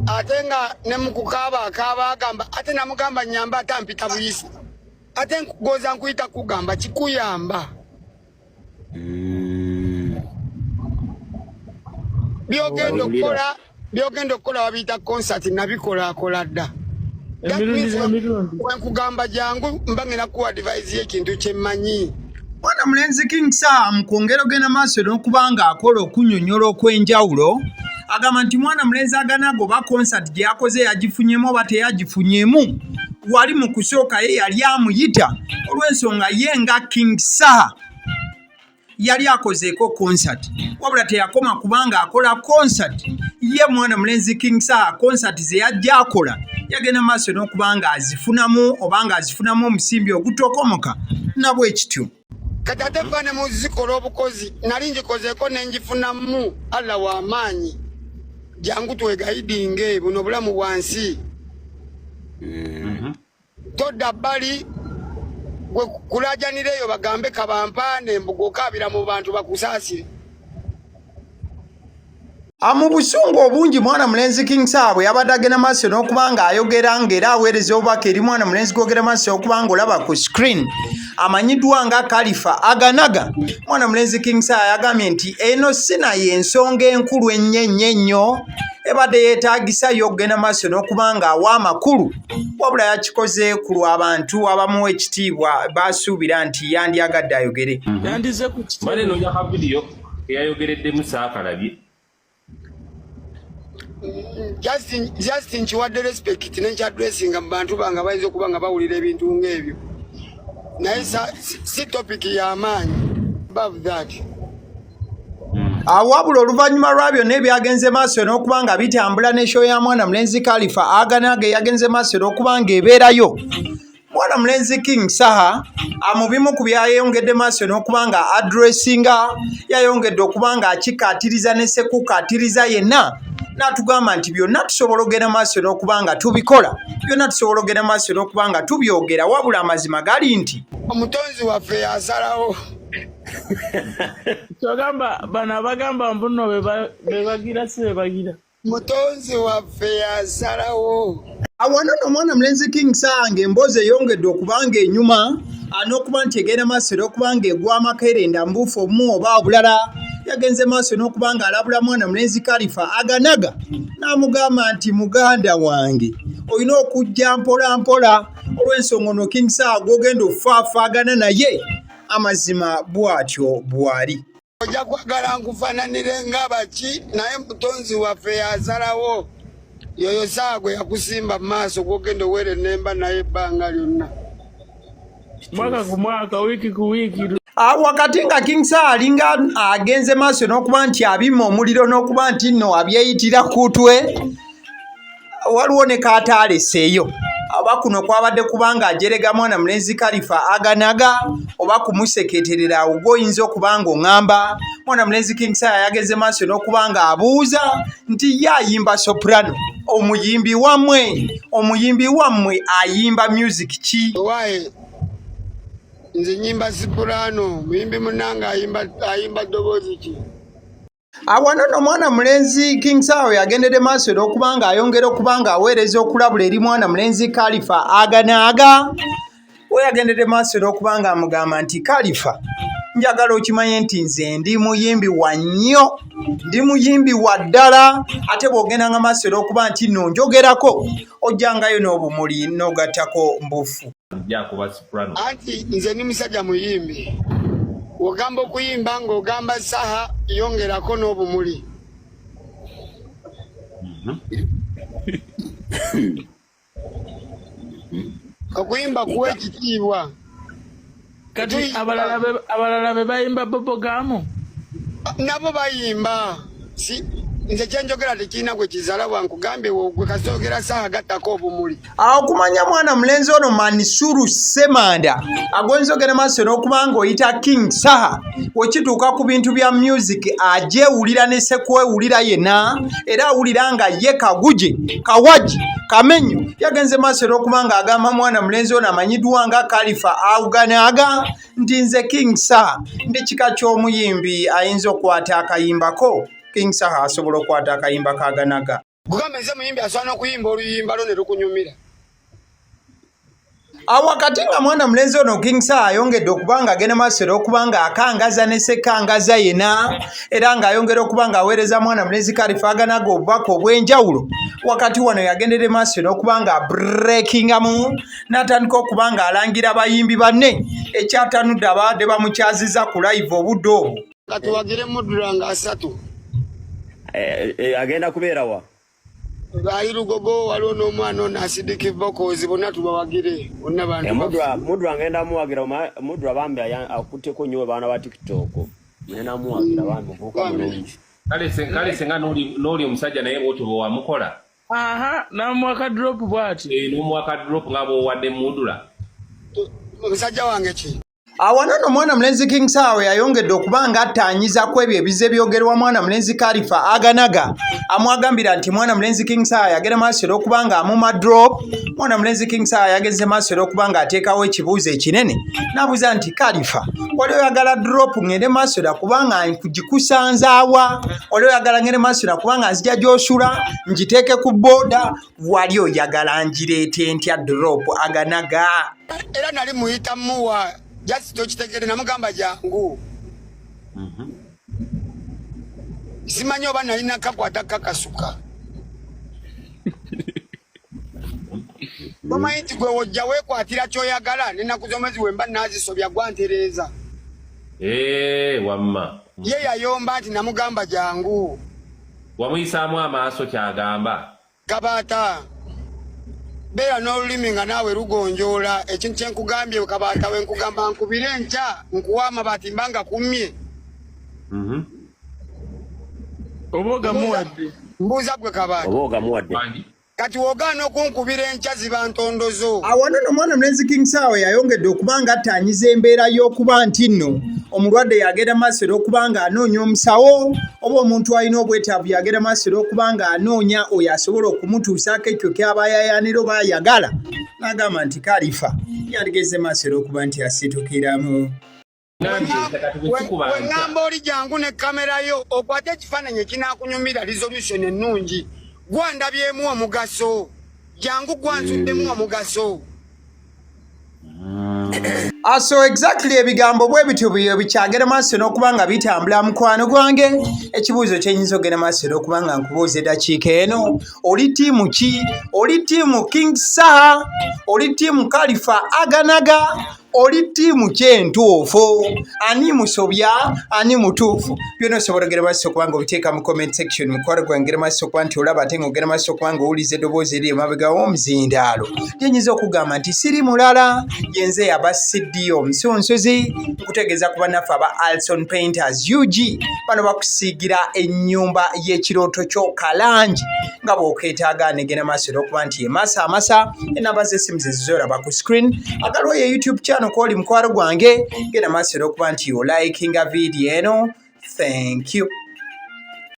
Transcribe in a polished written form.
Atenga ne mukukaba akaba agamba ate namugamba nyamba atampita buyisi. Ate nkugoza nkuyita kugamba kikuyamba. Byogendo kola wabita concert nabikola akola dda. Nkugamba jangu mbangena ku advise ekintu kyemmanyi. Mwana mulenzi King Sam kwongera gena maaso n'okubanga akola okunyonyola okwenjawulo agamba nti mwana mulenzi aganago ba concert gye yakoze yagifunyemu oba teyagifunyemu wali mu kusooka ye yali amuyita olw'ensonga ye nga King Sam yali akozeeko concert wabula teyakoma kubanga akola concert ye mwana mulenzi King Sam concert ze yajja akola yagenda maaso n'okubanga azifunamu obanga azifunamu omusimbi ogutokomoka nabwe ekityo. Katate fane muzikola obukozi nali njikozeeko nenjifunamu Allah w'amaanyi jangu twegaidinge buno bulamu bwansi. Todda bbali gwe kulajanireyo bagambe kabampane mbugo kabira mu bantu bakusaasire. Mu busungu obungi mwana mulenzi King Sam yabadde agenda maaso n'okubanga ayogera ng'era aweereza obubaka eri mwana mulenzi gwogera maaso okubanga olaba ku screen amanyiddwa nga Khalifa Aganaga. Mwana mulenzi King Sam yagambye nti eno sinayo ensonga enkulu ennyo ebadde yeetaagisa y'okugenda maaso n'okubanga awa amakulu wabula yakikoze ku lw'abantu abamuwa ekitiibwa baasuubira nti yandyagadde ayogere. Yandize ku kitiibwa eno njaka vidiyo eyayogereddemu Saakalabye. Justin chiwadde respect nencha dressing abantu banga bayinza okuba nga bawulira ebintu ng'ebyo. Naye si topic y'amaanyi above that. Wabula oluvannyuma lwabyo n'ebyagenze maaso n'okubanga bitambula ne show ya mwana mulenzi Khalifa Aganaga yagenze maaso n'okubanga ebeerayo. Mwana mulenzi King Sam mu bimu ku byayongedde maaso n'okubanga addressinga yayongedde okubanga akikaatiriza ne sekukaatiriza yenna n'atugamba nti byonna tusobola okugenda maaso n'okubanga tubikola byonna tusobola okugenda maaso n'okubanga tubyogera wabula amazima gali nti omutonzi waffe yasalawo. Togamba bana bagamba mbuno bebagira si bebagira. Mutonzi waffe yasalawo. Awano mwana mulenzi King Sam ng'emboozi eyongedde okubanga enyuma n'okuba nti egenda maaso n'okubanga egwa amakerenda mbuufu obumu oba obulala yagenze maaso n'okubanga alabula mwana mulenzi Khalifa Aganaga n'amugamba nti muganda wange olina okujja mpola mpola olw'ensonga ono King Sam gw'ogenda ofaafaagana naye amazima bw'atyo bw'ali. Ojja kwagala nkufaananire ng'abaki naye mutonzi waffe yasalawo. Yoyo saagwe yakusimba mu maaso gw'ogenda oweera ennemba naye ebbanga lyonna. Mwaka ku mwaka wiiki ku wiiki. Wakati nga King Sam alinga agenze maaso n'okuba nti abimma omuliro n'okuba nti nno abyeyitira kutwe waliwo ne kaataaleseeyo aba kuno kwabadde kubanga ajerega mwana mulenzi Khalifa Aganaga oba kumuseketerera awo goyinza okubanga oŋŋamba mwana mulenzi King Sam yageze maaso n'okubanga abuuza nti ye ayimba soprano omuyimbi wammwe ayimba music ki? Wae nze nyimba soprano muyimbi munanga ayimba ddoboozi ki? Awano mwana mulenzi King Sam yagendedde maaso n'okubanga ayongera okubanga aweereza okulabula eri mwana mulenzi Khalifa Aganaga we yagendedde maaso n'okubanga amugamba nti Khalifa njagala okimanye nti nze ndi muyimbi wa nnyo ndi muyimbi wa ddala ate bw'ogenda nga maaso n'okuba nti nno njogerako ojjangayo n'obumuli n'ogattako mbufu. Anti nze ni musajja muyimbi ogamba okuyimba ng'ogamba saha yongerako n'obumuli. Okuyimba kuwa ekitiibwa. Kati abalala be bayimba bobogamu nabo bayimba. Nze kyenjogera tekirina gwe kizaala bwankugambye gwe kasoogera saha gattako obumuli. Awo kumanya mwana mulenzi ono Manisuru Semanda agonzogera maaso n'okubanga oyita King Sam wekituuka ku bintu bya music ajeewulira ne sekwewulira yenna era awulira nga ye kaguje kawaji kamenyo yagenze maaso n'okubanga agamba mwana mulenzi ono amanyiddwa nga Khalifa Aganaga nti nze King Sam ndi kika ky'omuyimbi ayinza okwata akayimbako. King Sam asobola okwata akayimba ka Aganaga. Gugamba nze muyimbi asobola n'okuyimba oluyimba lwo ne lukunyumira. Awakati nga mwana mulenzi ono King Sir ayongedde okuba nga agenda maaso era okuba nga akangaza ne ssekangaza yena era ng'ayongera okuba ng'aweereza mwana mulenzi Khalifa aganaga obubaka obw'enjawulo. Wakati wano yagendere maaso era okuba nga breakingamu n'atandika okuba ng'alangira abayimbi banne ekyatanudde abadde bamukyaziza ku live obudde obwo. Katuwagire Mudura nga 3. Agenda kubeera wa? Bayi Lugogo waliwo n'omwana ono Asidiki Vocals bonna tubawagire bonna bantu. Mudura agenda muwagira Mudura bambi akutteko nnyo baana ba TikTok. Ngenda muwagira bambi muvuka mulungi. Kale senga n'oli omusajja naye bw'otyo bwe wamukola. Aha, namuwaka drop bw'ati. N'omuwaka drop nga bw'owadde Mudura. Omusajja wange ki? Awano no mwana mulenzi King Sir yayongedde okuba nga attaanyiza ku ebyo ebize byogerwa mwana mulenzi Khalifa aganaga amwagambira nti mwana mulenzi King Sir yagera maaso era okuba nga amuma drop. Mwana mulenzi King Sir yageze maaso era okuba nga ateekawo ekibuuzo ekinene n'abuuza nti Khalifa wali oyagala drop ngende maaso era kuba nga nkugikusanzaawa, wali oyagala ngende maaso era kuba nga nzija gy'osula ngiteeke ku booda, wali oyagala ngireete ntya drop aganaga. Era nali muyita muwa just tokitegere namugamba jangu. Simanyi oba nalina kakwata kakasuka. Bamayi nti gwe wojja weekwatira kyoyagala nenakuzomezi wemba nazisobya gwantereeza. Wamma. Ye yayomba nti namugamba jangu. Wamuyisaamu amaaso kyagamba. Kabaata. Beera n'olulimi nga naawe lugonjoola ekintu kye nkugambye Kabaata we nkugamba nkubire enkya nkuwa amabaati mbanga kummye. Oba ogamuwadde. Mbuuza gwe Kabaata. Oba ogamuwadde. Kati wogaana okunkubira enkya ziba ntondozo. Awano no mwana mulenzi King Sir yayongedde okuba nga attaanyiza embeera y'okuba nti nno omulwadde yagenda maaso era okuba nga anoonya omusawo oba omuntu alina obwetaavu yagenda maaso era okuba nga anoonya oyo asobola okumutuusaako ekyo ky'aba yayaanira oba ayagala. N'agamba nti Khalifa yaligeze maaso era okuba nti asitukiramu. Wengamba oli jangu ne kamera yo okwate ekifaananyi ekinaakunyumira resolution ennungi. Gwandabyemu omugaso. Jangu gwanzuddemu omugaso. So exactly ebigambo bwe bityo bikyagera maaso n'okuba nga bitambula mukwano gwange. Ekibuuzo kyenyinza ogenda maaso era okuba nga nkubuuza eddakiika eno. Oli ttiimu ki? Oli ttiimu King Sir? Oli ttiimu Khalifa aganaga? Oli ttiimu kyentuufu? Ani musobya? Ani mutuufu? Byonna osobola ogera maaso okuba nga obiteeka mu comment section. Mukwano gwange ogera maaso okuba nti olaba ate ng'ogera maaso okuba nga owuliza eddoboozi eri emabega w'omuzindaalo. Gyenyinza okugamba nti siri mulala yenze yaba Siddiyo Omusunsuzi nkutegeeza ku bannaffe aba Alson Painters UG bano bakusiigira ennyumba y'ekirooto kyo kalangi nga bw'okeetaaga negenda maaso era okuba nti amasa enamba z'essimu ze zizoraba ku screen. Agalwa ye YouTube channel kw'oli mukwano gwange genda maaso era okuba nti olikinga video eno. Thank you.